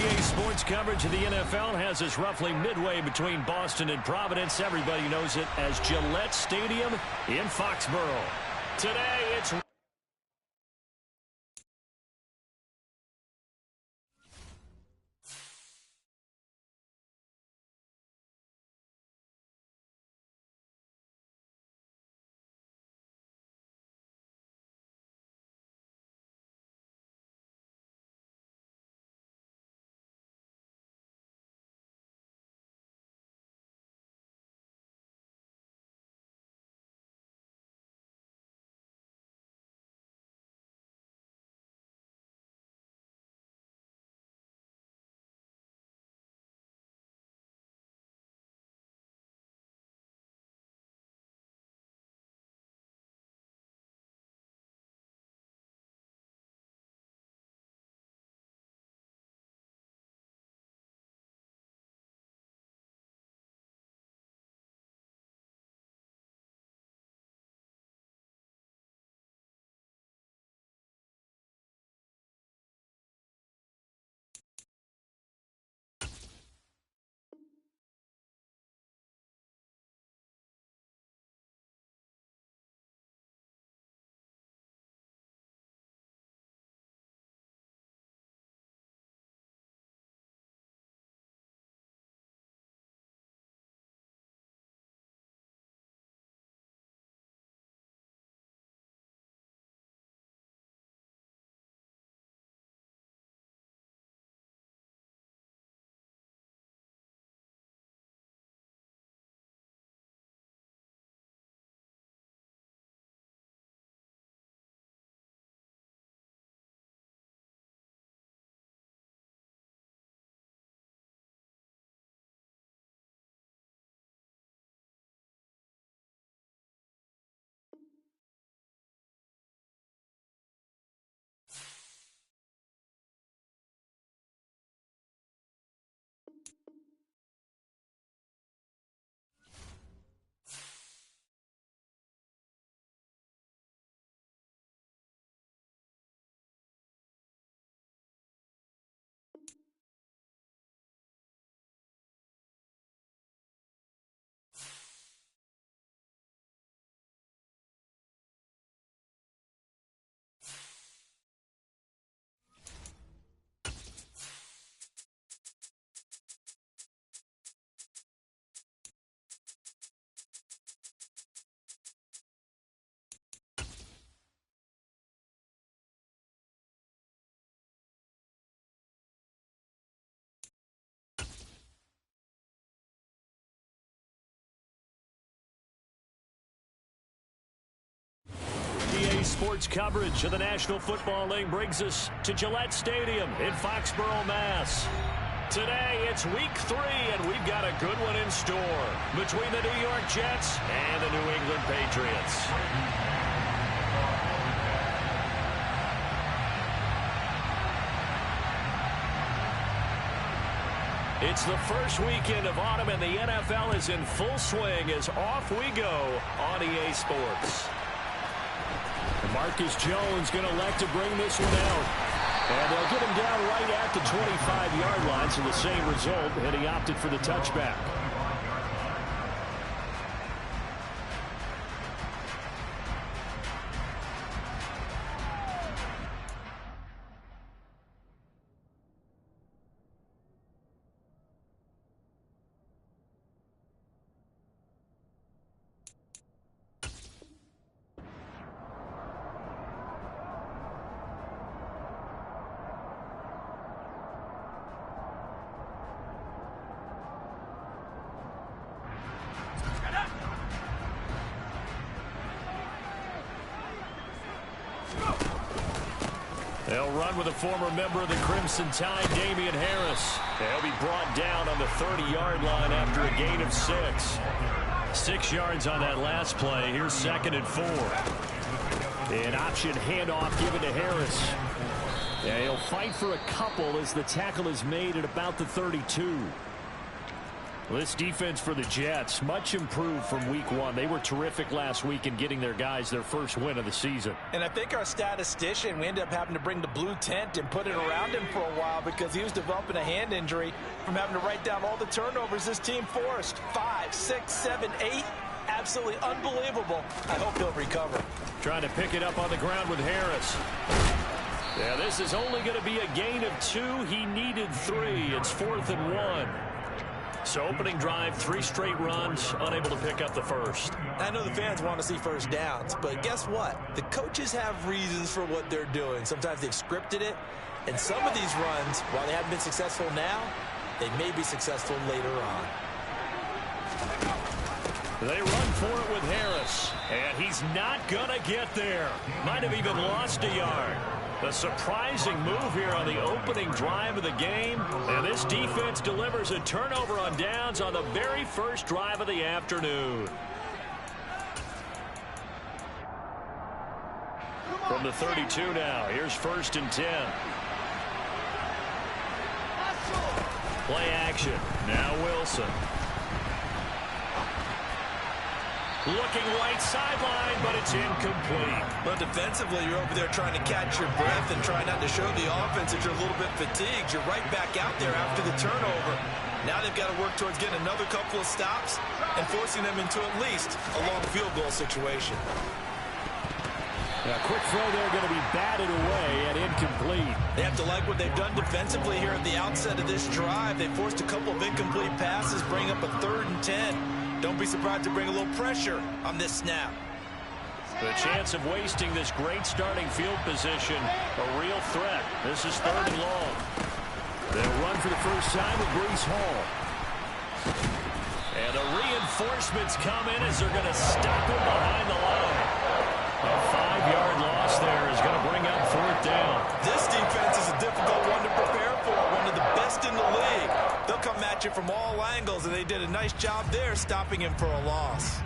EA Sports coverage of the NFL has us roughly midway between Boston and Providence. Everybody knows it as Gillette Stadium in Foxborough. Today, it's... EA Sports coverage of the National Football League brings us to Gillette Stadium in Foxborough, Mass. Today, it's Week 3, and we've got a good one in store between the New York Jets and the New England Patriots. It's the first weekend of autumn, and the NFL is in full swing as off we go on EA Sports. Marcus Jones going to elect to bring this one out. And they'll get him down right at the 25-yard line, so the same result, and he opted for the touchback. They'll run with a former member of the Crimson Tide, Damian Harris. They'll be brought down on the 30-yard line after a gain of 6. 6 yards on that last play. Here's 2nd and 4. An option handoff given to Harris. Yeah, he'll fight for a couple as the tackle is made at about the 32. This defense for the Jets, much improved from week one. They were terrific last week in getting their guys their first win of the season. And I think our statistician, we ended up having to bring the blue tent and put it around him for a while because he was developing a hand injury from having to write down all the turnovers this team forced. 5, 6, 7, 8. Absolutely unbelievable. I hope he'll recover. Trying to pick it up on the ground with Harris. Yeah, this is only going to be a gain of 2. He needed 3. It's 4th and 1. So opening drive, 3 straight runs, unable to pick up the first. I know the fans want to see first downs, but guess what? The coaches have reasons for what they're doing. Sometimes they've scripted it, and some of these runs, while they haven't been successful now, they may be successful later on. They run for it with Harris, and he's not going to get there. Might have even lost a yard. A surprising move here on the opening drive of the game. And this defense delivers a turnover on downs on the very first drive of the afternoon. From the 32 now, here's 1st and 10. Play action. Now Wilson. Looking right sideline, but it's incomplete. But defensively, you're over there trying to catch your breath and try not to show the offense that you're a little bit fatigued. You're right back out there after the turnover. Now they've got to work towards getting another couple of stops and forcing them into at least a long field goal situation. A quick throw there going to be batted away and incomplete. They have to like what they've done defensively here at the outset of this drive. They forced a couple of incomplete passes, bring up a 3rd and 10. Don't be surprised to bring a little pressure on this snap. The chance of wasting this great starting field position, a real threat. This is 3rd and long. They'll run for the first time with Breece Hall. And the reinforcements come in as they're going to stop him behind the line. A 5-yard loss there is going to bring up 4th down. This defense is a difficult one to prepare for, one of the best in the league. They'll come at you from all angles, and they did a nice job there stopping him for a loss.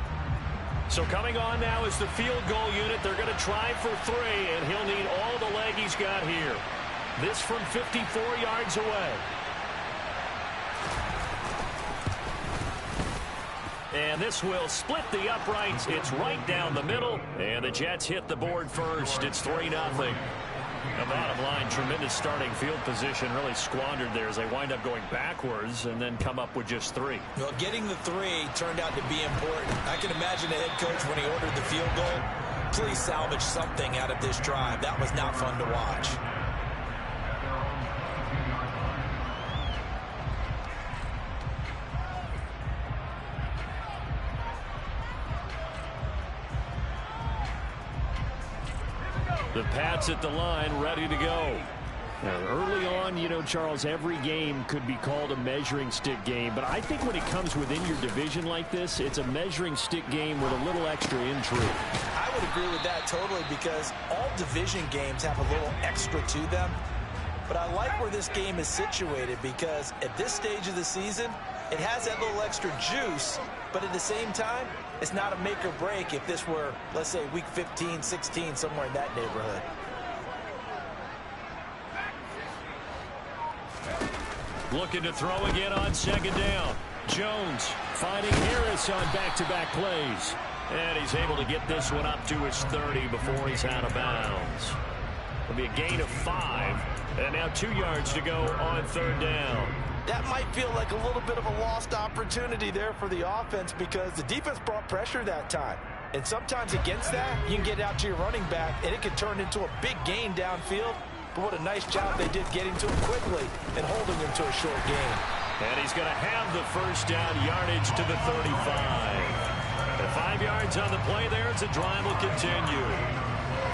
So coming on now is the field goal unit. They're going to try for 3, and he'll need all the leg he's got here. This from 54 yards away. And this will split the uprights. It's right down the middle, and the Jets hit the board first. It's 3-0. The bottom line, tremendous starting field position, really squandered there as they wind up going backwards and then come up with just 3. Well, getting the 3 turned out to be important. I can imagine the head coach when he ordered the field goal, please salvage something out of this drive. That was not fun to watch. The Pats at the line, ready to go. Now, early on, you know, Charles, every game could be called a measuring stick game. But I think when it comes within your division like this, it's a measuring stick game with a little extra intrigue. I would agree with that totally because all division games have a little extra to them. But I like where this game is situated because at this stage of the season, it has that little extra juice. But at the same time, it's not a make or break if this were, let's say, week 15, 16, somewhere in that neighborhood. Looking to throw again on 2nd down. Jones finding Harris on back-to-back plays. And he's able to get this one up to his 30 before he's out of bounds. It'll be a gain of 5. And now 2 yards to go on 3rd down. That might feel like a little bit of a lost opportunity there for the offense because the defense brought pressure that time. And sometimes against that, you can get out to your running back, and it can turn into a big gain downfield. But what a nice job they did getting to him quickly and holding him to a short gain. And he's going to have the first down yardage to the 35. And 5 yards on the play there as the drive will continue.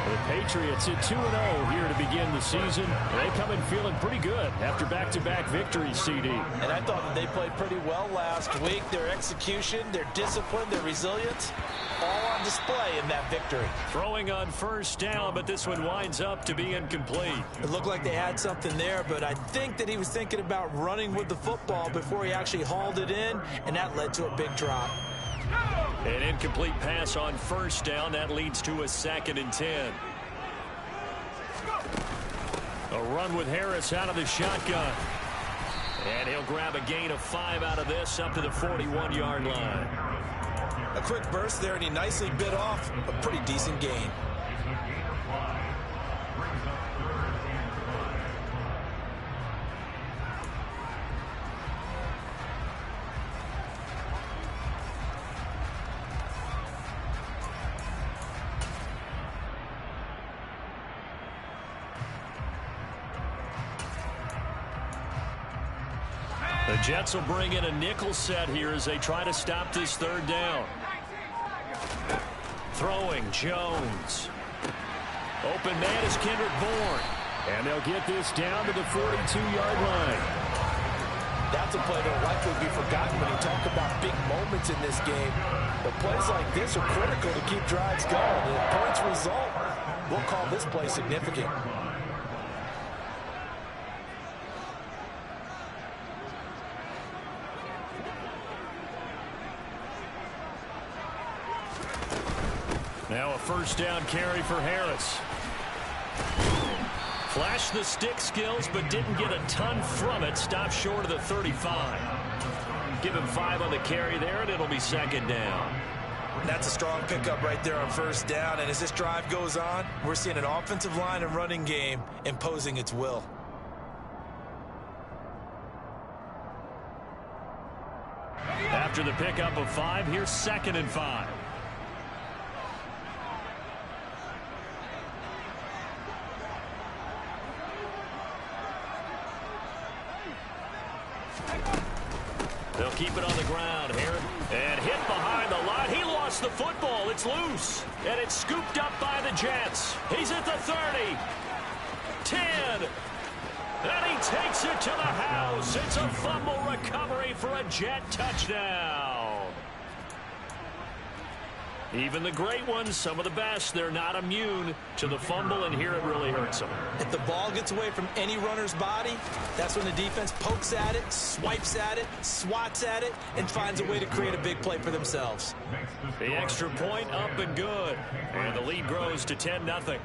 The Patriots at 2-0 here to begin the season. They come in feeling pretty good after back-to-back victories, CD. And I thought that they played pretty well last week. Their execution, their discipline, their resilience, all on display in that victory. Throwing on 1st down, but this one winds up to be incomplete. It looked like they had something there, but I think that he was thinking about running with the football before he actually hauled it in, and that led to a big drop. An incomplete pass on 1st down. That leads to a 2nd and 10. A run with Harris out of the shotgun. And he'll grab a gain of 5 out of this up to the 41-yard line. A quick burst there, and he nicely bit off a pretty decent gain. The Jets will bring in a nickel set here as they try to stop this third down. Throwing Jones. Open man is Kendrick Bourne. And they'll get this down to the 42-yard line. That's a play that will likely be forgotten when you talk about big moments in this game. But plays like this are critical to keep drives going. And if points result, we'll call this play significant. Now a first down carry for Harris. Flashed the stick skills, but didn't get a ton from it. Stopped short of the 35. Give him 5 on the carry there, and it'll be second down. That's a strong pickup right there on first down. And as this drive goes on, we're seeing an offensive line and running game imposing its will. After the pickup of 5, here's 2nd and 5. They'll keep it on the ground here. And hit behind the line. He lost the football. It's loose. And it's scooped up by the Jets. He's at the 30. 10. And he takes it to the house. It's a fumble recovery for a Jet touchdown. Even the great ones, some of the best, they're not immune to the fumble, and here it really hurts them. If the ball gets away from any runner's body, that's when the defense pokes at it, swipes at it, swats at it, and finds a way to create a big play for themselves. The extra point up and good. And the lead grows to 10-0.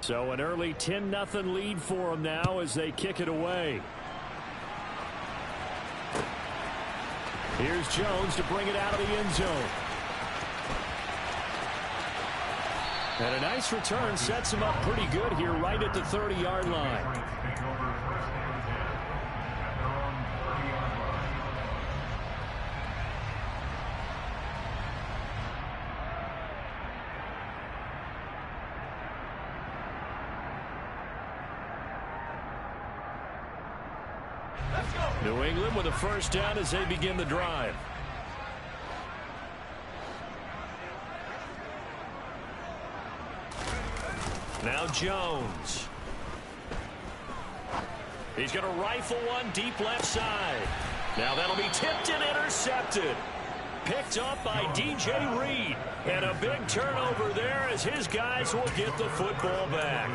So an early 10-0 lead for them now as they kick it away. Here's Jones to bring it out of the end zone. And a nice return sets him up pretty good here right at the 30-yard line. New England with a first down as they begin the drive. Now Jones. He's going to rifle one deep left side. Now that'll be tipped and intercepted. Picked up by DJ Reed. And a big turnover there as his guys will get the football back.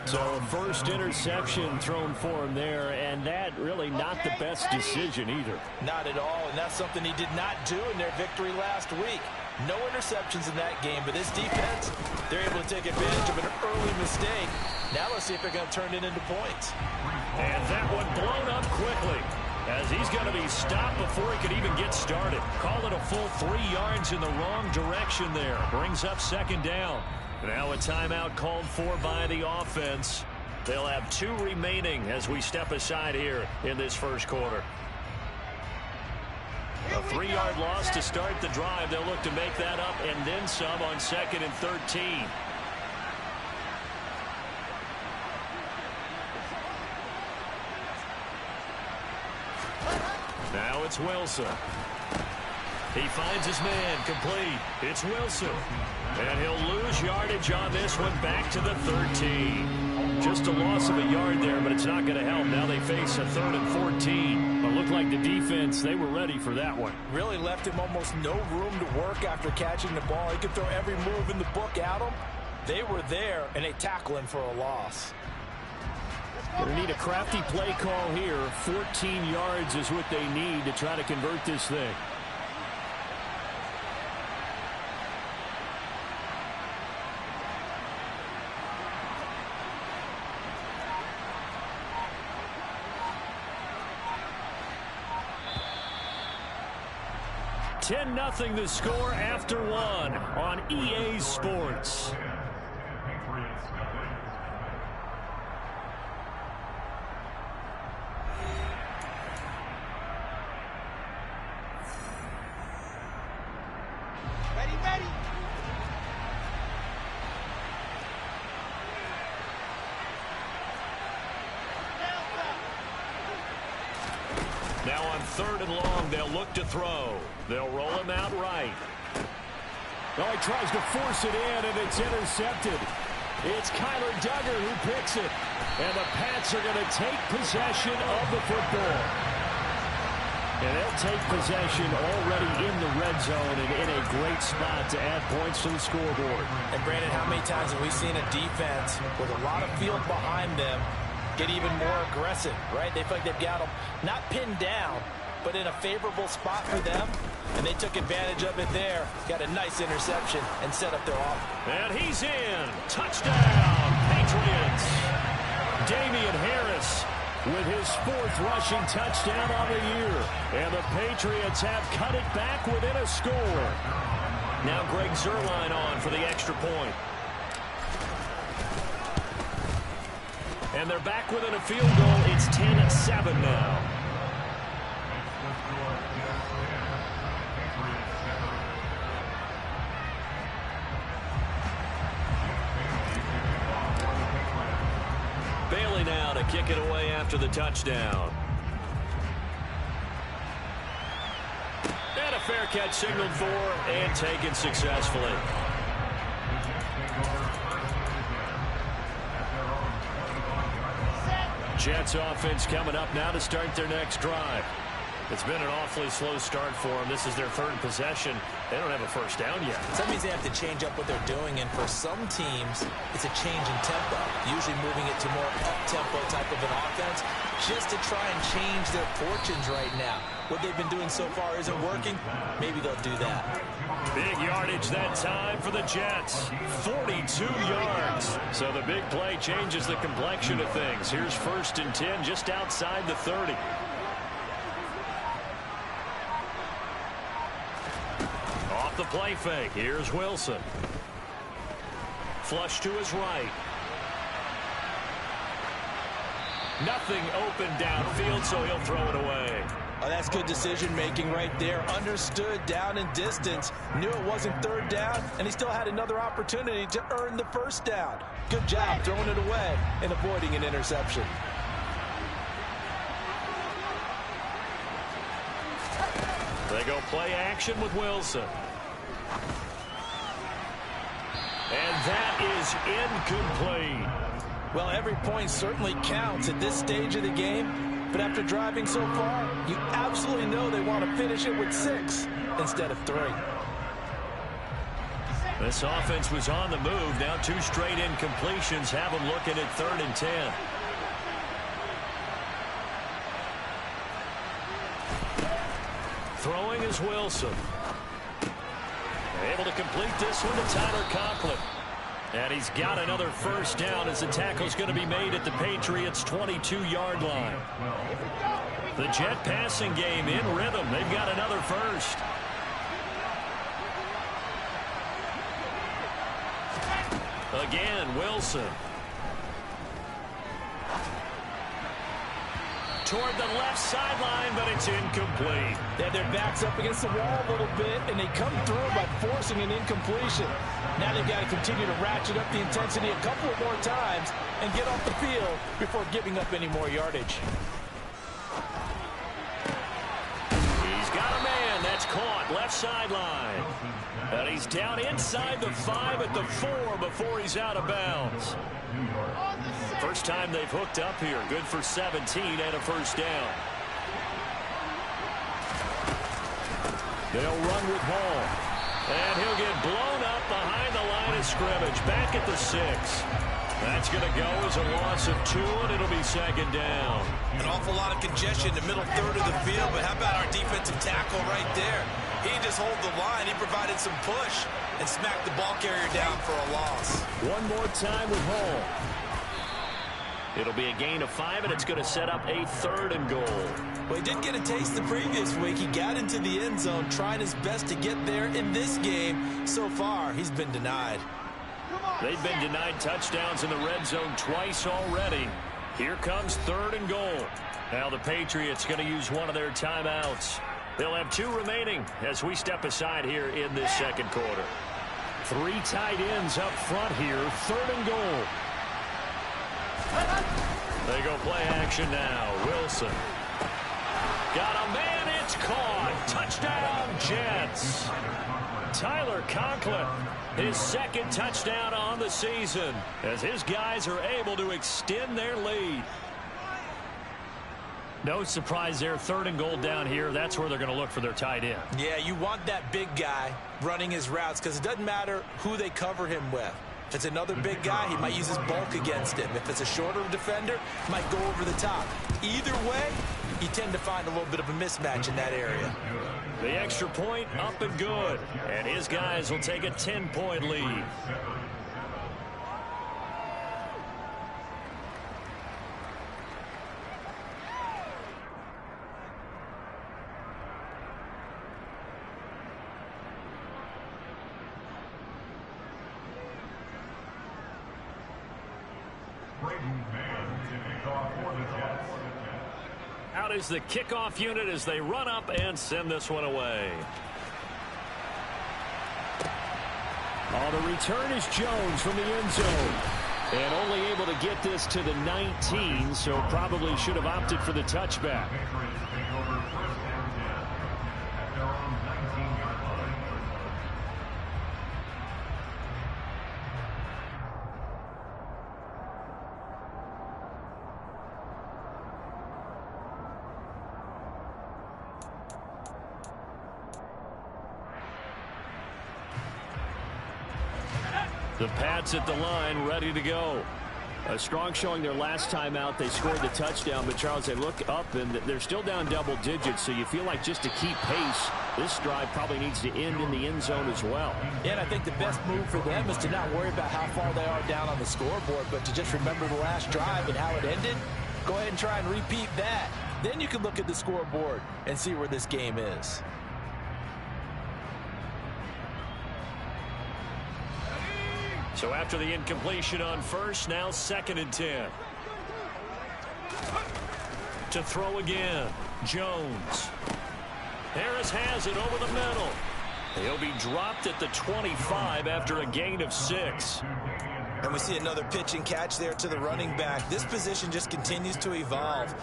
So a first interception thrown for him there, and that really not the best decision either. Not at all, and that's something he did not do in their victory last week. No interceptions in that game, but this defense, they're able to take advantage of an early mistake. Now let's see if they're going to turn it into points. And that one blown up quickly as he's going to be stopped before he could even get started. Call it a full 3 yards in the wrong direction there. Brings up second down. Now a timeout called for by the offense. They'll have 2 remaining as we step aside here in this first quarter. A 3-yard loss to start the drive. They'll look to make that up and then some on 2nd and 13. Now it's Wilson. He finds his man complete. It's Wilson. And he'll lose yardage on this one back to the 13. Just a loss of a yard there, but it's not going to help. Now they face a 3rd and 14. But looked like the defense, they were ready for that one. Really left him almost no room to work after catching the ball. He could throw every move in the book at him. They were there, and they tackle him for a loss. Going to need a crafty play call here. 14 yards is what they need to try to convert this thing. 10-0 the score after one on EA Sports. Now on 3rd and long, they'll look to throw. They'll roll him out right. Oh, he tries to force it in, and it's intercepted. It's Kyler Duggar who picks it. And the Pats are going to take possession of the football. And they'll take possession already in the red zone and in a great spot to add points to the scoreboard. And Brandon, how many times have we seen a defense with a lot of field behind them get even more aggressive, right? They feel like they've got them not pinned down, but in a favorable spot for them, and they took advantage of it there. Got a nice interception and set up their offense. And he's in. Touchdown, Patriots. Damian Harris with his 4th rushing touchdown on the year. And the Patriots have cut it back within a score. Now Greg Zuerlein on for the extra point. And they're back within a field goal. It's 10-7 now. Bailey now to kick it away after the touchdown. And a fair catch signaled for and taken successfully. Jets offense coming up now to start their next drive. It's been an awfully slow start for them. This is their 3rd possession. They don't have a first down yet. So that means they have to change up what they're doing, and for some teams, it's a change in tempo, usually moving it to more up-tempo type of an offense, just to try and change their fortunes right now. What they've been doing so far isn't working. Maybe they'll do that. Big yardage that time for the Jets. 42 yards. So the big play changes the complexion of things. Here's 1st and 10 just outside the 30. Off the play fake. Here's Wilson. Flush to his right. Nothing open downfield, so he'll throw it away. Oh, that's good decision-making right there. Understood down in distance. Knew it wasn't 3rd down, and he still had another opportunity to earn the 1st down. Good job throwing it away and avoiding an interception. They go play action with Wilson. And that is incomplete. Well, every point certainly counts at this stage of the game. But after driving so far, you absolutely know they want to finish it with 6 instead of 3. This offense was on the move. Now 2 straight incompletions have them looking at 3rd and 10. Throwing is Wilson. Able to complete this one to Tyler Conklin. And he's got another 1st down as the tackle's going to be made at the Patriots' 22-yard line. The Jet passing game in rhythm. They've got another 1st. Again, Wilson. Toward the left sideline, but it's incomplete. They have their backs up against the wall a little bit, and they come through by forcing an incompletion. Now they've got to continue to ratchet up the intensity a couple of more times and get off the field before giving up any more yardage. He's got a man. That's caught. Left sideline. And he's down inside the 5 at the 4 before he's out of bounds. First time they've hooked up here. Good for 17 and a 1st down. They'll run with Hall. And he'll get blown up behind the line of scrimmage. Back at the 6. That's going to go as a loss of 2, and it'll be 2nd down. An awful lot of congestion in the middle 3rd of the field, but how about our defensive tackle right there? He just hold the line. He provided some push and smacked the ball carrier down for a loss. One more time with Hall. It'll be a gain of 5, and it's going to set up a 3rd and goal. Well, he did get a taste the previous week. He got into the end zone trying his best to get there in this game. So far, he's been denied. They've been denied touchdowns in the red zone twice already. Here comes 3rd and goal. Now the Patriots going to use one of their timeouts. They'll have 2 remaining as we step aside here in this second quarter. 3 tight ends up front here. 3rd and goal. They go play action now. Wilson. Got a man. It's caught. Touchdown, Jets. Tyler Conklin, his 2nd touchdown on the season as his guys are able to extend their lead. No surprise there. 3rd and goal down here. That's where they're going to look for their tight end. Yeah, you want that big guy running his routes because it doesn't matter who they cover him with. If it's another big guy, he might use his bulk against him. If it's a shorter defender, he might go over the top. Either way, you tend to find a little bit of a mismatch in that area. The extra point up and good. And his guys will take a 10-point lead. Out is the kickoff unit as they run up and send this one away. The return is Jones from the end zone. And only able to get this to the 19, so probably should have opted for the touchback. The Pats at the line, ready to go. A strong showing their last time out. They scored the touchdown, but Charles, they look up and they're still down double digits, so you feel like just to keep pace, this drive probably needs to end in the end zone as well. Yeah, and I think the best move for them is to not worry about how far they are down on the scoreboard, but to just remember the last drive and how it ended. Go ahead and try and repeat that. Then you can look at the scoreboard and see where this game is. So after the incompletion on first, now 2nd and 10. To throw again, Jones. Harris has it over the middle. He'll be dropped at the 25 after a gain of 6. And we see another pitch and catch there to the running back. This position just continues to evolve.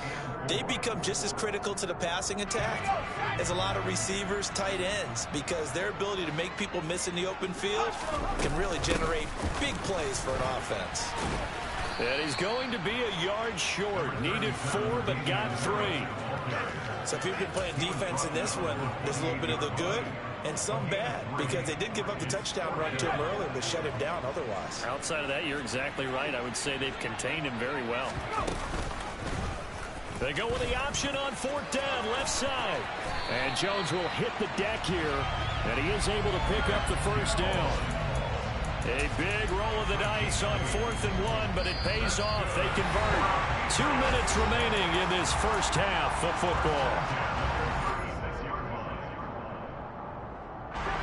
They become just as critical to the passing attack as a lot of receivers, tight ends, because their ability to make people miss in the open field can really generate big plays for an offense. And he's going to be a yard short. Needed 4, but got 3. So if you've been playing defense in this one, there's a little bit of the good and some bad, because they did give up the touchdown run to him earlier, but shut him down otherwise. Outside of that, you're exactly right. I would say they've contained him very well. They go with the option on 4th down, left side. And Jones will hit the deck here, and he is able to pick up the first down. A big roll of the dice on 4th and 1, but it pays off. They convert. 2 minutes remaining in this first half of football.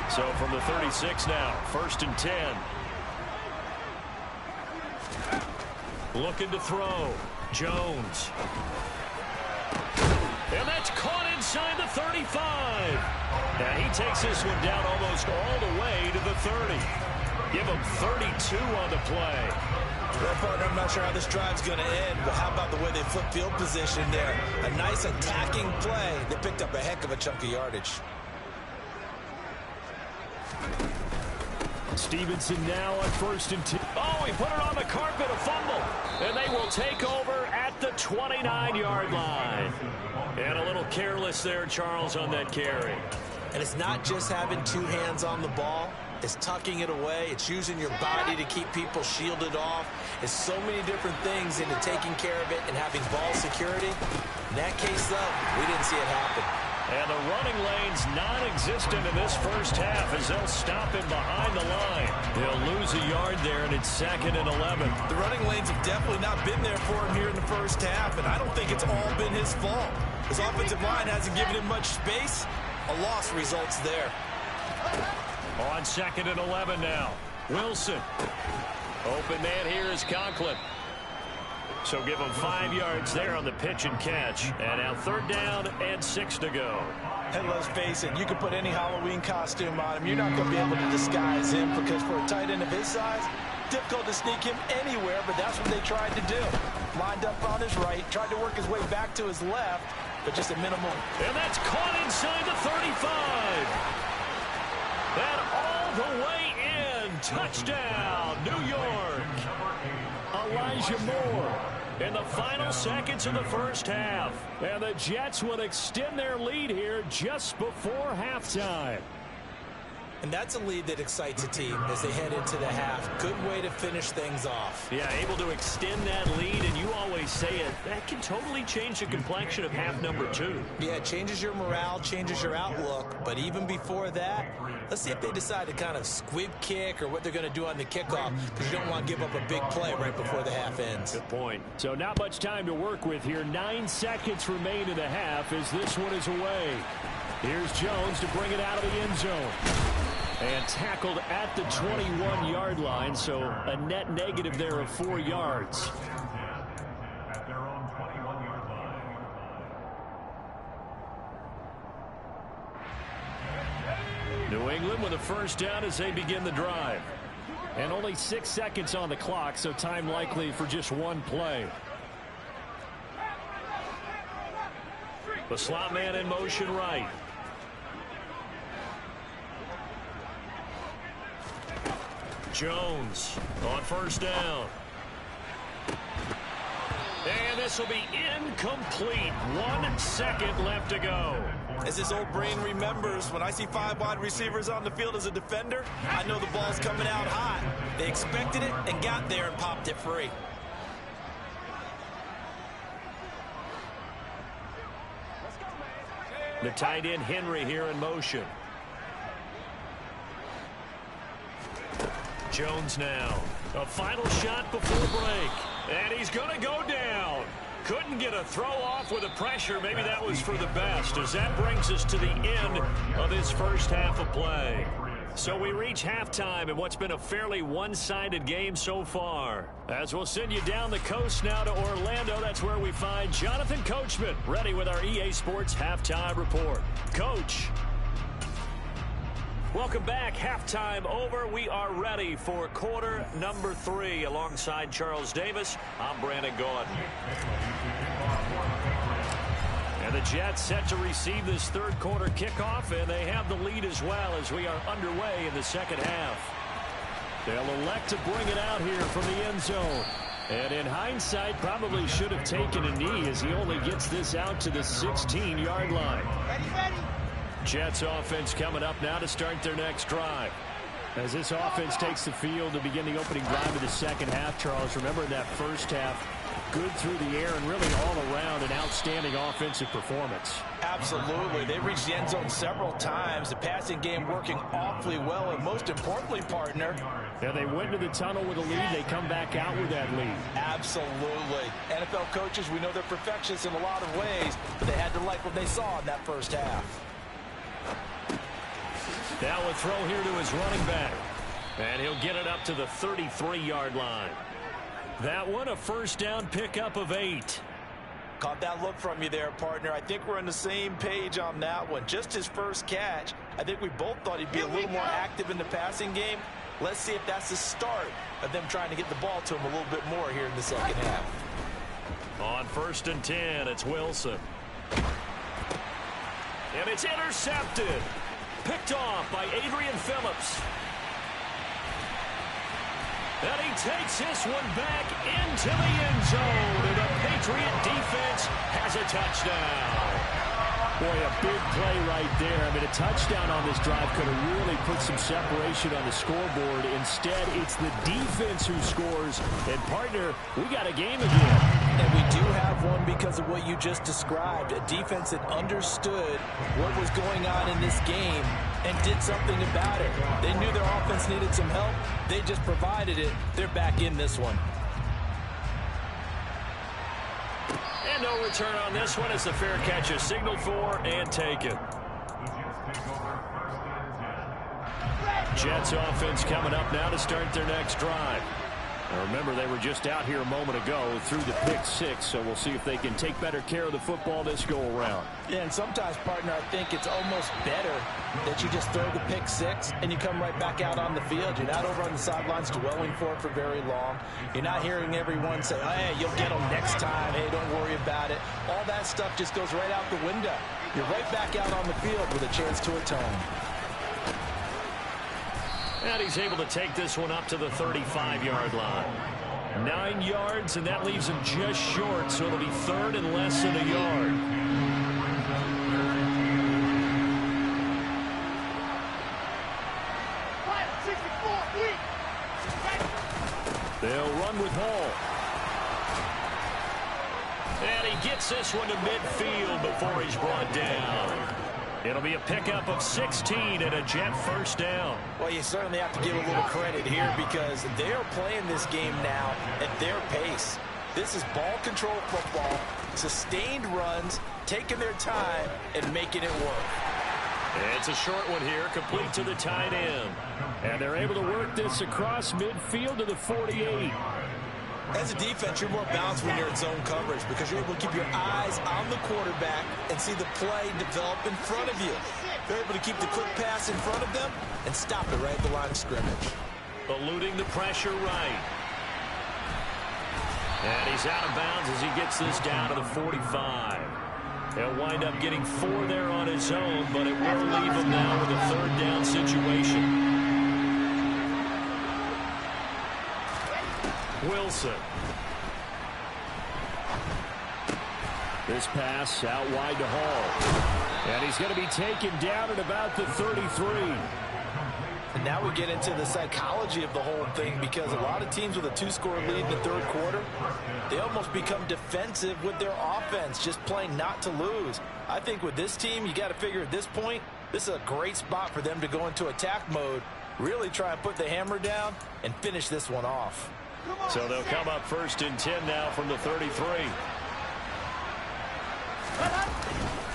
So from the 36 now, 1st and 10. Looking to throw. Jones. And that's caught inside the 35. And he takes this one down almost all the way to the 30. Give him 32 on the play. Well, partner, I'm not sure how this drive's going to end, but how about the way they flip field position there? A nice attacking play. They picked up a heck of a chunk of yardage. Stevenson now on 1st and 2. Oh, he put it on the carpet, a fumble. And they will take over at the 29-yard line. And a little careless there, Charles, on that carry. And it's not just having 2 hands on the ball. It's tucking it away. It's using your body to keep people shielded off. It's so many different things into taking care of it and having ball security. In that case, though, we didn't see it happen. And the running lane's non-existent in this first half as they'll stop him behind the line. They'll lose a yard there, and it's 2nd and 11. The running lanes have definitely not been there for him here in the first half, and I don't think it's all been his fault. His offensive line hasn't given him much space. A loss results there. On 2nd and 11 now. Wilson. Open man here is Conklin. So give him 5 yards there on the pitch and catch. And now 3rd down and 6 to go. And let's face it, you can put any Halloween costume on him. You're not going to be able to disguise him because for a tight end of his size, difficult to sneak him anywhere, but that's what they tried to do. Lined up on his right, tried to work his way back to his left, but just a minimal. And that's caught inside the 35. And all the way in. Touchdown, New York. Elijah Moore in the final seconds of the first half. And the Jets will extend their lead here just before halftime. And that's a lead that excites a team as they head into the half. Good way to finish things off. Yeah, able to extend that lead, and you always say it, that can totally change the complexion of half number 2. Yeah, it changes your morale, changes your outlook. But even before that, let's see if they decide to kind of squib kick or what they're going to do on the kickoff, because you don't want to give up a big play right before the half ends. Good point. So not much time to work with here. 9 seconds remain in the half as this one is away. Here's Jones to bring it out of the end zone. And tackled at the 21-yard line, so a net negative there of 4 yards. New England with a first down as they begin the drive. And only 6 seconds on the clock, so time likely for just one play. The slot man in motion right. Jones on first down. And this will be incomplete. 1 second left to go. As his old brain remembers, when I see 5 wide receivers on the field as a defender, I know the ball's coming out hot. They expected it and got there and popped it free. The tight end Henry here in motion. Jones now. A final shot before break. And he's going to go down. Couldn't get a throw off with the pressure. Maybe that was for the best, as that brings us to the end of this first half of play. So we reach halftime in what's been a fairly one-sided game so far. As we'll send you down the coast now to Orlando, that's where we find Jonathan Coachman ready with our EA Sports Halftime Report. Coach. Welcome back. Halftime over. We are ready for quarter number 3 alongside Charles Davis. I'm Brandon Gordon. And the Jets set to receive this third quarter kickoff, and they have the lead as well as we are underway in the second half. They'll elect to bring it out here from the end zone. And in hindsight, probably should have taken a knee as he only gets this out to the 16-yard line. Ready. Jets offense coming up now to start their next drive. As this offense takes the field to begin the opening drive of the second half, Charles, remember in that first half, good through the air and really all around an outstanding offensive performance. Absolutely. They reached the end zone several times. The passing game working awfully well, and most importantly, partner. Yeah, they went to the tunnel with a lead. They come back out with that lead. Absolutely. NFL coaches, we know they're perfectionists in a lot of ways, but they had to like what they saw in that first half. Now a throw here to his running back. And he'll get it up to the 33-yard line. That one, a first down pickup of 8. Caught that look from you there, partner. I think we're on the same page on that one. Just his first catch. I think we both thought he'd be a little more active in the passing game. Let's see if that's the start of them trying to get the ball to him a little bit more here in the second half. On 1st and 10, it's Wilson. And it's intercepted. Picked off by Adrian Phillips. And he takes this one back into the end zone. And the Patriot defense has a touchdown. Boy, a big play right there. I mean, a touchdown on this drive could have really put some separation on the scoreboard. Instead, it's the defense who scores. And, partner, we got a game again. And we do have one because of what you just described, a defense that understood what was going on in this game and did something about it. They knew their offense needed some help. They just provided it. They're back in this one. And no return on this one as the fair catch is signaled for and taken. Jets offense coming up now to start their next drive. Now remember, they were just out here a moment ago through the pick six, so we'll see if they can take better care of the football this go-around. Yeah, and sometimes, partner, I think it's almost better that you just throw the pick six and you come right back out on the field. You're not over on the sidelines dwelling for it for very long. You're not hearing everyone say, oh, hey, you'll get them next time. Hey, don't worry about it. All that stuff just goes right out the window. You're right back out on the field with a chance to atone. And he's able to take this one up to the 35-yard line. 9 yards, and that leaves him just short, so it'll be third and less than a yard. They'll run with Hall. And he gets this one to midfield before he's brought down. It'll be a pickup of 16 and a Jet first down. Well, you certainly have to give a little credit here because they are playing this game now at their pace. This is ball control football, sustained runs, taking their time, and making it work. It's a short one here, complete to the tight end. And they're able to work this across midfield to the 48. As a defense, you're more balanced when you're in zone coverage because you're able to keep your eyes on the quarterback and see the play develop in front of you. You're able to keep the quick pass in front of them and stop it right at the line of scrimmage. Eluding the pressure right. And he's out of bounds as he gets this down to the 45. He'll wind up getting 4 there on his own, but it will leave him now with a third down situation. Wilson. This pass out wide to Hall. And he's going to be taken down at about the 33. And now we get into the psychology of the whole thing because a lot of teams with a 2-score lead in the third quarter, they almost become defensive with their offense, just playing not to lose. I think with this team, you got to figure at this point, this is a great spot for them to go into attack mode, really try and put the hammer down and finish this one off. So they'll come up first and 10 now from the 33.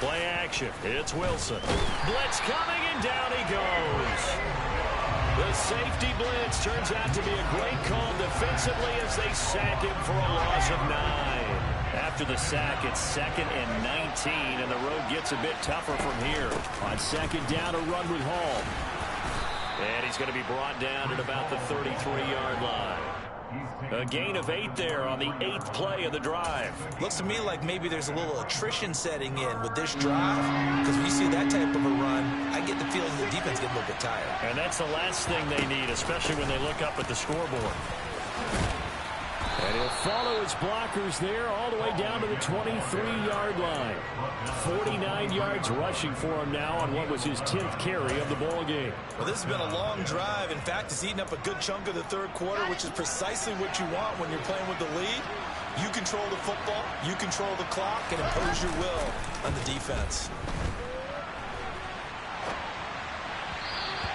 Play action. It's Wilson. Blitz coming, and down he goes. The safety blitz turns out to be a great call defensively as they sack him for a loss of 9. After the sack, it's 2nd and 19, and the road gets a bit tougher from here. On 2nd down, a run with Hall. And he's going to be brought down at about the 33-yard line. A gain of 8 there on the 8th play of the drive. Looks to me like maybe there's a little attrition setting in with this drive because when you see that type of a run, I get the feeling the defense gets a little bit tired. And that's the last thing they need, especially when they look up at the scoreboard. And he'll follow his blockers there all the way down to the 23-yard line. 49 yards rushing for him now on what was his 10th carry of the ball game. Well, this has been a long drive. In fact, it's eaten up a good chunk of the third quarter, which is precisely what you want when you're playing with the lead. You control the football, you control the clock, and impose your will on the defense.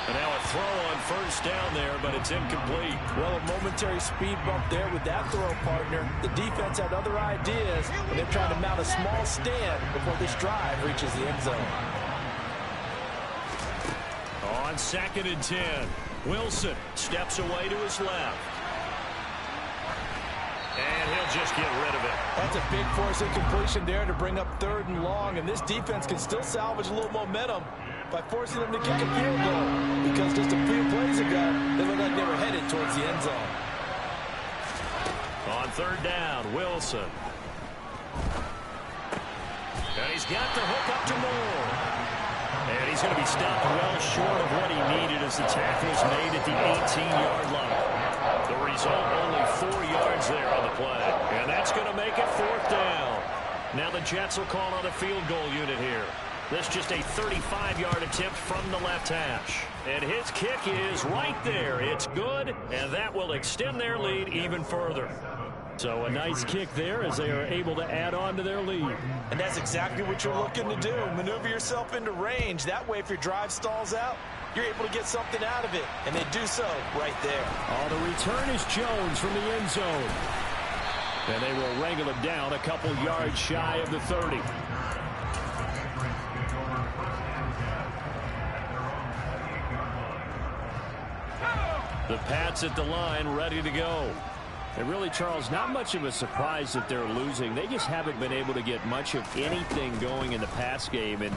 And now a throw on first down there, but it's incomplete. Well, a momentary speed bump there with that throw, partner. The defense had other ideas, and they're trying to mount a small stand before this drive reaches the end zone. On 2nd and 10, Wilson steps away to his left. And he'll just get rid of it. That's a big force incompletion there to bring up 3rd and long, and this defense can still salvage a little momentum by forcing them to kick a field goal because just a few plays ago, they looked like they were headed towards the end zone. On 3rd down, Wilson. And he's got the hook up to Moore. And he's going to be stopped well short of what he needed as the tackle is made at the 18-yard line. The result, only 4 yards there on the play. And that's going to make it 4th down. Now the Jets will call on a field goal unit here. This just a 35-yard attempt from the left hash. And his kick is right there. It's good, and that will extend their lead even further. So a nice kick there as they are able to add on to their lead. And that's exactly what you're looking to do. Maneuver yourself into range. That way, if your drive stalls out, you're able to get something out of it. And they do so right there. Oh, the return is Jones from the end zone. And they will wrangle him down a couple yards shy of the 30. The Pats at the line, ready to go. And really, Charles, not much of a surprise that they're losing. They just haven't been able to get much of anything going in the pass game. And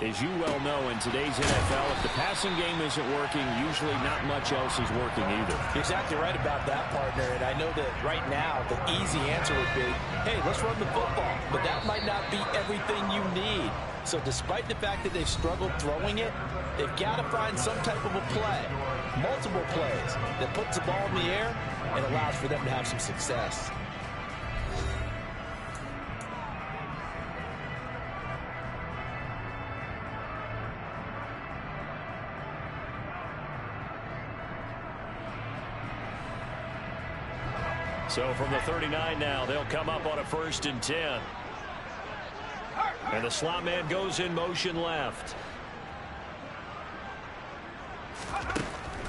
as you well know, in today's NFL, if the passing game isn't working, usually not much else is working either. You're exactly right about that, partner. And I know that right now the easy answer would be, hey, let's run the football. But that might not be everything you need. So despite the fact that they've struggled throwing it, they've got to find some type of a play, multiple plays, that puts the ball in the air and allows for them to have some success. So from the 39 now, they'll come up on a 1st and 10. And the slot man goes in motion left.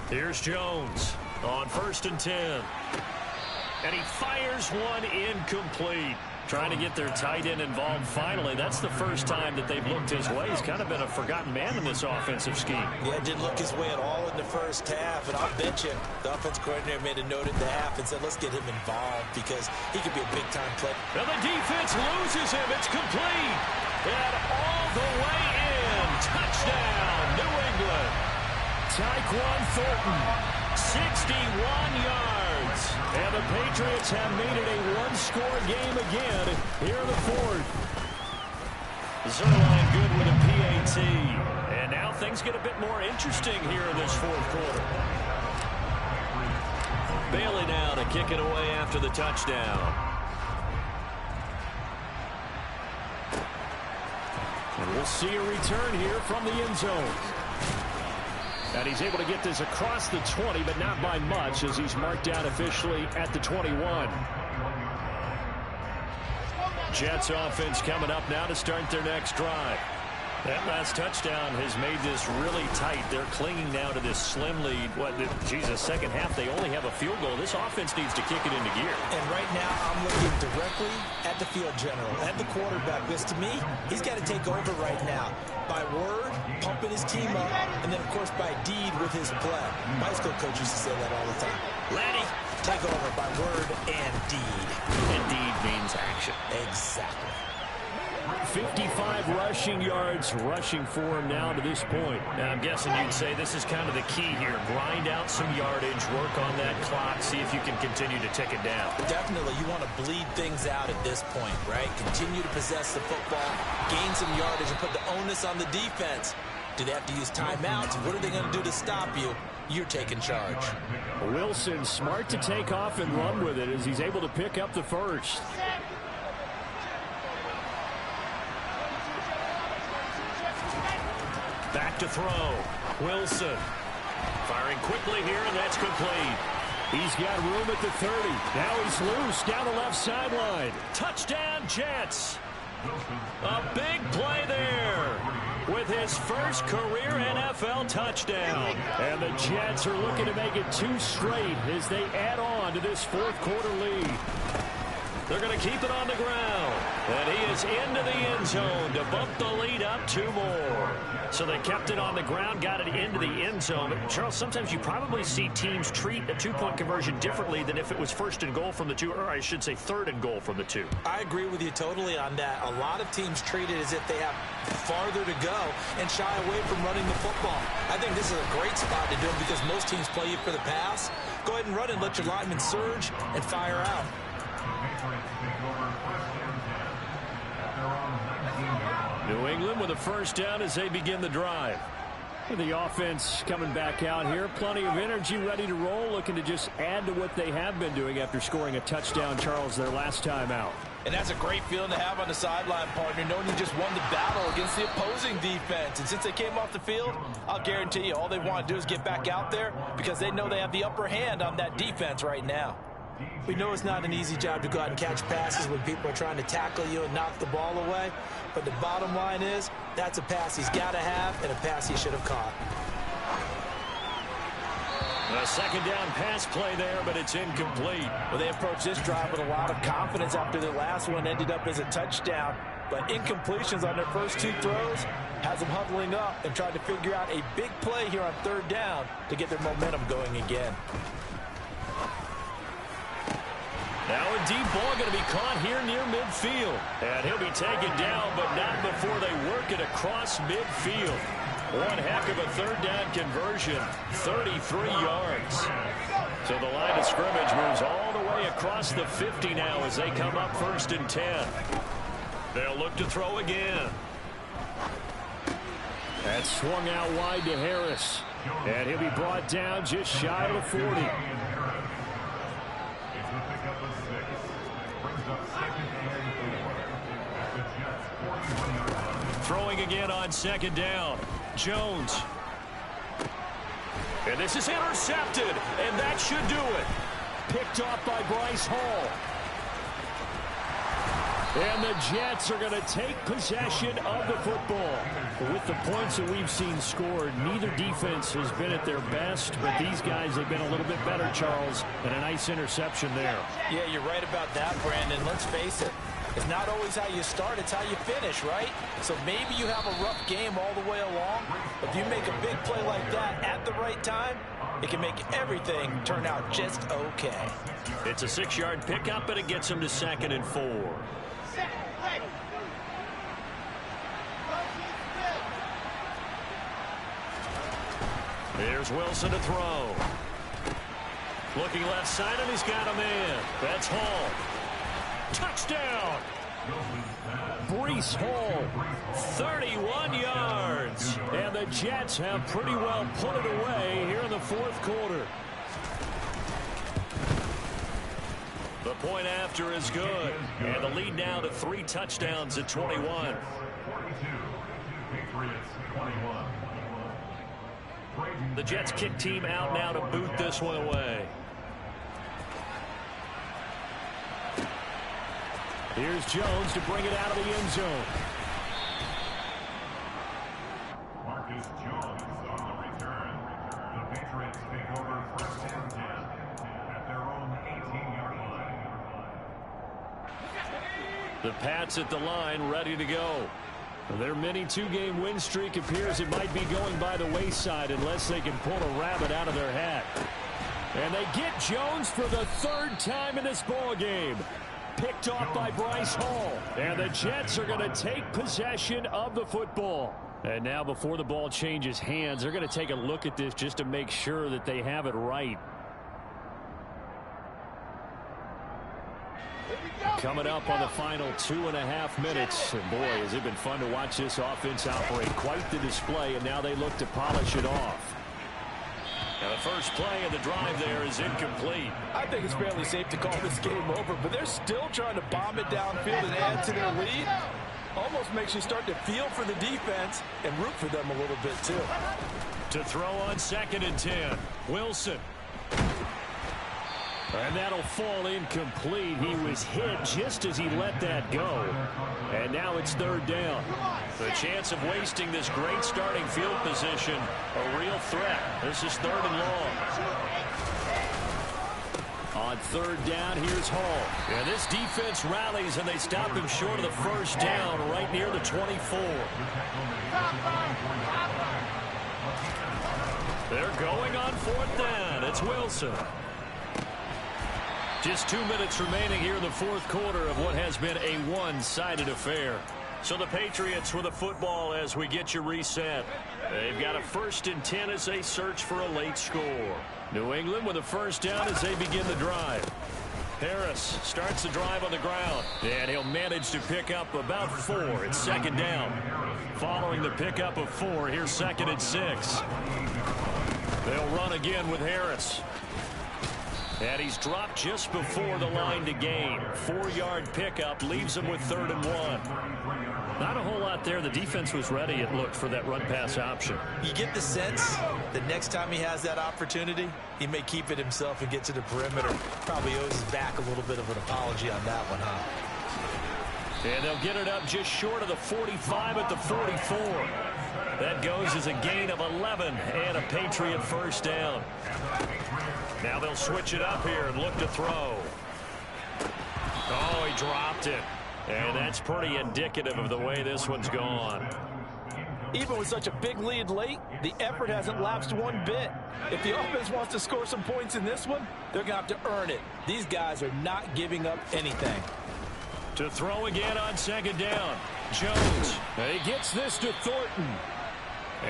Here's Jones on 1st and 10. And he fires one incomplete. Trying to get their tight end involved finally. That's the first time that they've looked his way. He's kind of been a forgotten man in this offensive scheme. Yeah, didn't look his way at all in the first half. And I'll bet you the offense coordinator made a note at the half and said, let's get him involved because he could be a big-time player. And the defense loses him. It's complete. And all the way in. Touchdown, New England. Tyquan Thornton, 61 yards. And the Patriots have made it a one-score game again here in the 4th. Zerline good with a PAT. And now things get a bit more interesting here in this 4th quarter. Bailey now to kick it away after the touchdown. And we'll see a return here from the end zone. And he's able to get this across the 20, but not by much as he's marked down officially at the 21. Jets offense coming up now to start their next drive. That last touchdown has made this really tight. They're clinging now to this slim lead. Second half, they only have a field goal. This offense needs to kick it into gear. And right now, I'm looking directly at the field general, at the quarterback, because to me, he's got to take over right now. By word, pumping his team up, and then, of course, by deed with his play. My high school coach used to say that all the time. Lanny, take over by word and deed. And deed means action. Exactly. 55 rushing yards rushing for him now to this point. Now, I'm guessing you'd say this is kind of the key here. Grind out some yardage, work on that clock, see if you can continue to tick it down. Definitely, you want to bleed things out at this point, right? Continue to possess the football, gain some yardage, and put the onus on the defense. Do they have to use timeouts? What are they going to do to stop you? You're taking charge. Wilson smart to take off and run with it as he's able to pick up the first. Back to throw. Wilson. Firing quickly here, and that's complete. He's got room at the 30. Now he's loose down the left sideline. Touchdown, Jets. A big play there with his first career NFL touchdown. And the Jets are looking to make it 2 straight as they add on to this 4th quarter lead. They're going to keep it on the ground. And he is into the end zone to bump the lead up 2 more. So they kept it on the ground, got it into the end zone. But, Charles, sometimes you probably see teams treat a 2-point conversion differently than if it was 1st and goal from the 2, or I should say 3rd and goal from the 2. I agree with you totally on that. A lot of teams treat it as if they have farther to go and shy away from running the football. I think this is a great spot to do it because most teams play you for the pass. Go ahead and run it, let your linemen surge and fire out. New England with a first down as they begin the drive. The offense coming back out here. Plenty of energy, ready to roll, looking to just add to what they have been doing after scoring a touchdown, Charles, their last time out. And that's a great feeling to have on the sideline, partner, knowing you just won the battle against the opposing defense. And since they came off the field, I'll guarantee you all they want to do is get back out there because they know they have the upper hand on that defense right now. We know it's not an easy job to go out and catch passes when people are trying to tackle you and knock the ball away. But the bottom line is, that's a pass he's got to have and a pass he should have caught. A second down pass play there, but it's incomplete. Well, they approached this drive with a lot of confidence after the last one ended up as a touchdown. But incompletions on their first two throws has them huddling up and trying to figure out a big play here on third down to get their momentum going again. Now a deep ball going to be caught here near midfield. And he'll be taken down, but not before they work it across midfield. One heck of a third down conversion, 33 yards. So the line of scrimmage moves all the way across the 50 now as they come up 1st and 10. They'll look to throw again. That's swung out wide to Harris. And he'll be brought down just shy of the 40. Throwing again on second down. Jones. And this is intercepted, and that should do it. Picked off by Bryce Hall. And the Jets are going to take possession of the football. With the points that we've seen scored, neither defense has been at their best, but these guys have been a little bit better, Charles, and a nice interception there. Yeah, you're right about that, Brandon. Let's face it. It's not always how you start, it's how you finish, right? So maybe you have a rough game all the way along, but if you make a big play like that at the right time, it can make everything turn out just okay. It's a 6-yard pickup, and it gets them to 2nd and 4. Here's Wilson to throw. Looking left side, and he's got a man. That's Hall. Touchdown! Breece Hall. 31 yards. And the Jets have pretty well put it away here in the 4th quarter. The point after is good. And the lead now to 3 touchdowns at 21. The Jets kick team out now to boot this one away. Here's Jones to bring it out of the end zone. Marcus Jones on the return. The Patriots take over 1st and 10 at their own 18-yard line. The Pats at the line, ready to go. Their mini 2-game win streak appears it might be going by the wayside unless they can pull a rabbit out of their hat. And they get Jones for the 3rd time in this ball game. Picked off by Bryce Hall. And the Jets are going to take possession of the football. And now before the ball changes hands, they're going to take a look at this just to make sure that they have it right. Coming up on the final 2.5 minutes. And boy, has it been fun to watch this offense operate. Quite the display, and now they look to polish it off. Now the first play of the drive there is incomplete. I think it's fairly safe to call this game over, but they're still trying to bomb it downfield and add to their lead. Almost makes you start to feel for the defense and root for them a little bit, too. To throw on 2nd and 10. Wilson. And that'll fall incomplete. He was hit just as he let that go. And now it's 3rd down. The chance of wasting this great starting field position, a real threat. This is 3rd and long. On 3rd down, here's Hall. And this defense rallies, and they stop him short of the 1st down right near the 24. They're going on 4th down. It's Wilson. Just 2 minutes remaining here in the 4th quarter of what has been a one-sided affair. So the Patriots with the football as we get you reset. They've got a 1st and 10 as they search for a late score. New England with a 1st down as they begin the drive. Harris starts the drive on the ground, and he'll manage to pick up about 4. It's 2nd down. Following the pickup of 4, here's 2nd and 6. They'll run again with Harris. And he's dropped just before the line to gain. 4-yard pickup leaves him with 3rd and 1. Not a whole lot there. The defense was ready, it looked, for that run-pass option. You get the sense that next time he has that opportunity, he may keep it himself and get to the perimeter. Probably owes his back a little bit of an apology on that one, huh? And they'll get it up just short of the 45 at the 44. That goes as a gain of 11 and a Patriot first down. Now they'll switch it up here and look to throw. Oh, he dropped it. And that's pretty indicative of the way this one's gone. Even with such a big lead late, the effort hasn't lapsed one bit. If the offense wants to score some points in this one, they're going to have to earn it. These guys are not giving up anything. To throw again on 2nd down. Jones. He gets this to Thornton.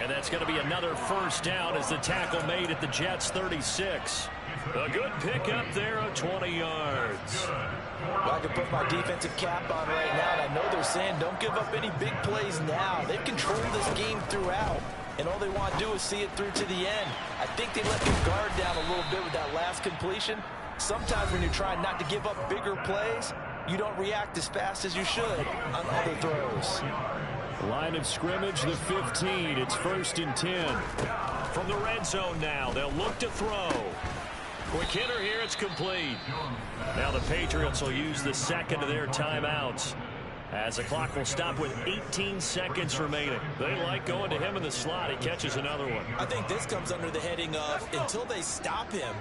And that's going to be another first down as the tackle made at the Jets' 36. A good pickup there of 20 yards. Well, I can put my defensive cap on right now, and I know they're saying don't give up any big plays now. They've controlled this game throughout, and all they want to do is see it through to the end. I think they let their guard down a little bit with that last completion. Sometimes when you're trying not to give up bigger plays, you don't react as fast as you should on other throws. Line of scrimmage, the 15. It's 1st and 10. From the red zone now, they'll look to throw. Quick hitter here, it's complete. Now the Patriots will use the second of their timeouts, as the clock will stop with 18 seconds remaining. They like going to him in the slot. He catches another one. I think this comes under the heading of, until they stop him,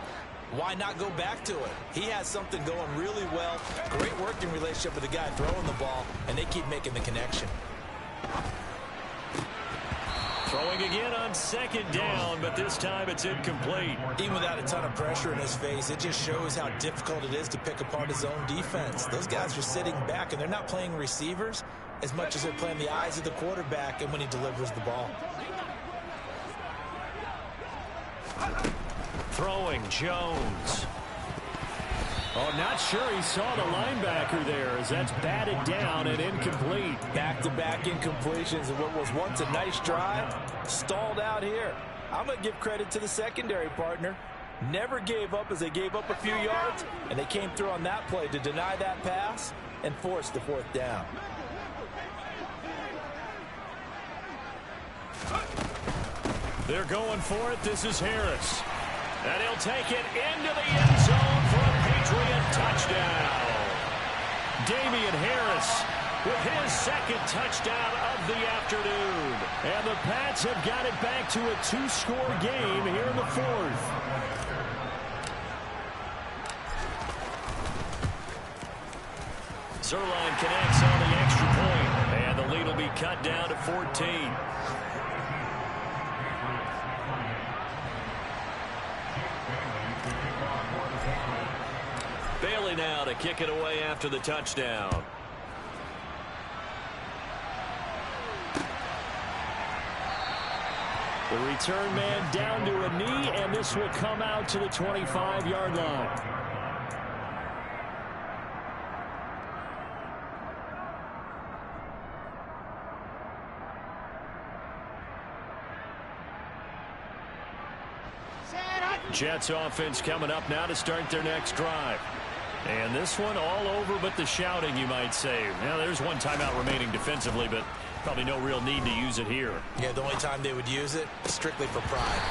why not go back to it? He has something going really well. Great working relationship with the guy throwing the ball, and they keep making the connection. Throwing again on 2nd down, but this time it's incomplete. Even without a ton of pressure in his face, it just shows how difficult it is to pick apart his own defense. Those guys are sitting back, and they're not playing receivers as much as they're playing the eyes of the quarterback and when he delivers the ball. Throwing, Jones. Oh, not sure he saw the linebacker there, as that's batted down and incomplete. Back-to-back incompletions of what was once a nice drive, stalled out here. I'm going to give credit to the secondary partner. Never gave up as they gave up a few yards, and they came through on that play to deny that pass and force the 4th down. They're going for it. This is Harris. And he'll take it into the end zone for a Patriot touchdown. Damian Harris with his 2nd touchdown of the afternoon. And the Pats have got it back to a 2-score game here in the 4th. Zerline connects on the extra point, and the lead will be cut down to 14. Bailey now to kick it away after the touchdown. The return man down to a knee, and this will come out to the 25-yard line. Jets offense coming up now to start their next drive. And this one all over but the shouting, you might say. Now, there's one timeout remaining defensively, but probably no real need to use it here. Yeah, the only time they would use it, strictly for pride.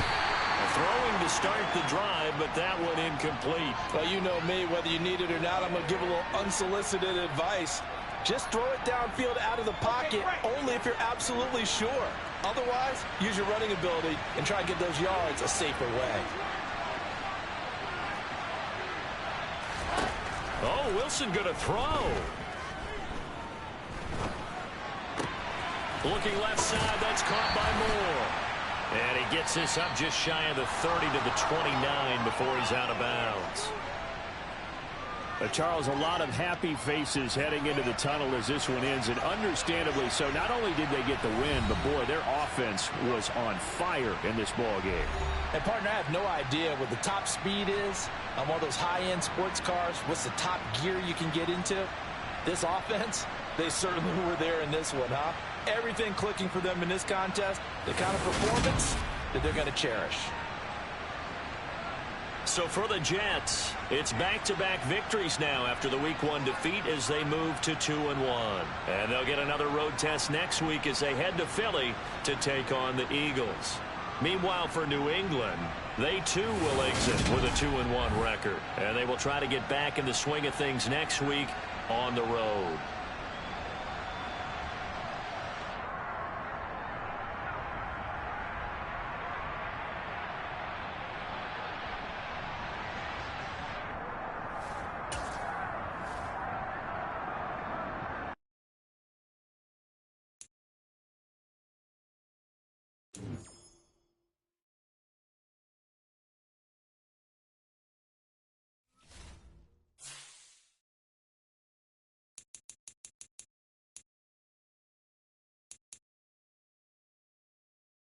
Throwing to start the drive, but that one incomplete. Well, you know me, whether you need it or not, I'm going to give a little unsolicited advice. Just throw it downfield out of the pocket, only if you're absolutely sure. Otherwise, use your running ability and try and get those yards a safer way. Oh, Wilson going to throw. Looking left side, that's caught by Moore. And he gets this up just shy of the 30 to the 29 before he's out of bounds. Charles, a lot of happy faces heading into the tunnel as this one ends, and understandably so. Not only did they get the win, but boy, their offense was on fire in this ball game. And partner, I have no idea what the top speed is on one of those high-end sports cars. What's the top gear you can get into? This offense, they certainly were there in this one, huh? Everything clicking for them in this contest, the kind of performance that they're going to cherish. So for the Jets, it's back-to-back victories now after the Week 1 defeat as they move to 2-1. And they'll get another road test next week as they head to Philly to take on the Eagles. Meanwhile, for New England, they too will exit with a 2-1 record. And they will try to get back in the swing of things next week on the road.